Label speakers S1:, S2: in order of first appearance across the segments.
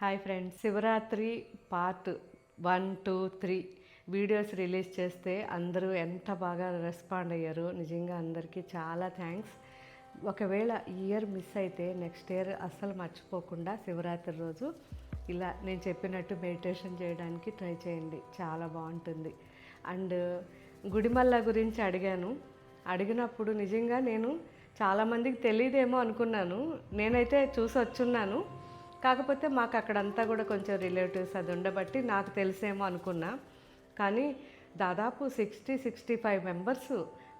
S1: Hi friends, Shivaratri part 1, 2, 3 videos release చేస్తే అందరూ ఎంత బాగా రెస్పాండ్ అయ్యారు. నిజంగా అందరికీ చాలా థ్యాంక్స్. ఒకవేళ ఈ ఇయర్ మిస్ అయితే నెక్స్ట్ ఇయర్ అస్సలు మర్చిపోకుండా శివరాత్రి రోజు ఇలా నేను చెప్పినట్టు మెడిటేషన్ చేయడానికి ట్రై చేయండి, చాలా బాగుంటుంది. అండ్ గుడిమల్ల గురించి అడిగినప్పుడు నిజంగా నేను చాలామందికి తెలియదేమో అనుకున్నాను. నేనైతే చూసి వచ్చున్నాను, కాకపోతే మాకు అక్కడంతా కూడా కొంచెం రిలేటివ్స్ అది ఉండబట్టి నాకు తెలిసేమో అనుకున్నా. కానీ దాదాపు 60-65 మెంబర్స్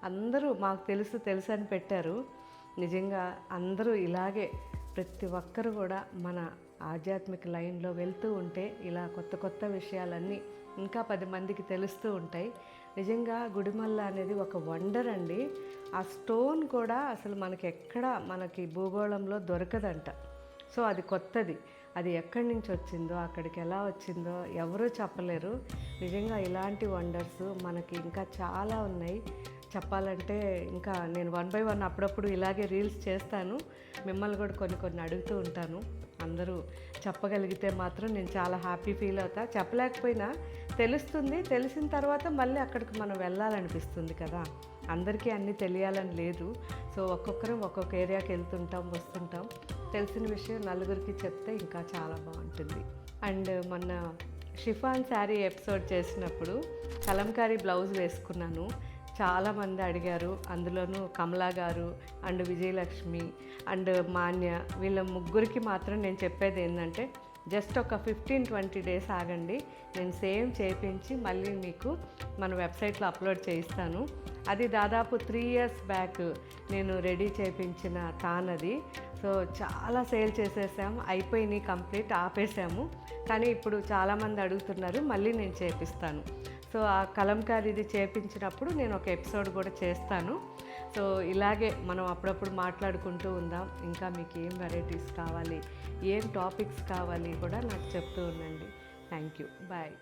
S1: అందరూ మాకు తెలుసు అని పెట్టారు. నిజంగా అందరూ ఇలాగే ప్రతి ఒక్కరు కూడా మన ఆధ్యాత్మిక లైన్లో వెళ్తూ ఉంటే ఇలా కొత్త విషయాలన్నీ ఇంకా 10 మందికి తెలుస్తూ ఉంటాయి. నిజంగా గుడిమల్ల అనేది ఒక వండర్ అండి. ఆ స్టోన్ కూడా అసలు మనకి భూగోళంలో దొరకదంట. సో అది కొత్తది, అది ఎక్కడి నుంచి వచ్చిందో అక్కడికి ఎలా వచ్చిందో ఎవరూ చెప్పలేరు. నిజంగా ఇలాంటి వండర్స్ మనకి ఇంకా చాలా ఉన్నాయి. చెప్పాలంటే ఇంకా నేను 1 by 1 అప్పుడప్పుడు ఇలాగే రీల్స్ చేస్తాను. మిమ్మల్ని కూడా కొన్ని అడుగుతూ ఉంటాను. అందరూ చెప్పగలిగితే మాత్రం నేను చాలా హ్యాపీ ఫీల్ అవుతా. చెప్పలేకపోయినా తెలుస్తుంది. తెలిసిన తర్వాత మళ్ళీ అక్కడికి మనం వెళ్ళాలనిపిస్తుంది కదా. అందరికీ అన్నీ తెలియాలని లేదు. సో ఒక్కొక్కరం ఒక్కొక్క ఏరియాకి వెళ్తుంటాం, వస్తుంటాం. తెలిసిన విషయం నలుగురికి చెప్తే ఇంకా చాలా బాగుంటుంది. అండ్ మొన్న షిఫాన్ శారీ ఎపిసోడ్ చేసినప్పుడు కలంకారీ బ్లౌజ్ వేసుకున్నాను. చాలామంది అడిగారు. అందులోనూ కమలా గారు అండ్ విజయలక్ష్మి అండ్ మాన్య, వీళ్ళ ముగ్గురికి మాత్రం నేను చెప్పేది ఏంటంటే జస్ట్ ఒక 15-20 డేస్ ఆగండి. నేను సేమ్ చేయించి మళ్ళీ మీకు మన వెబ్సైట్లో అప్లోడ్ చేయిస్తాను. అది దాదాపు 3 years బ్యాక్ నేను రెడీ చేయించిన తానది. సో చాలా సేల్ చేసేసాము, అయిపోయినాయి, కంప్లీట్ ఆపేసాము. కానీ ఇప్పుడు చాలామంది అడుగుతున్నారు, మళ్ళీ నేను చేపిస్తాను. సో ఆ కలంకారీది చేపించినప్పుడు నేను ఒక ఎపిసోడ్ కూడా చేస్తాను. సో ఇలాగే మనం అప్పుడప్పుడు మాట్లాడుకుంటూ ఉందాం. ఇంకా మీకు ఏం వెరైటీస్ కావాలి, ఏం టాపిక్స్ కావాలి కూడా నాకు చెప్తూ ఉండండి. Thank you, bye.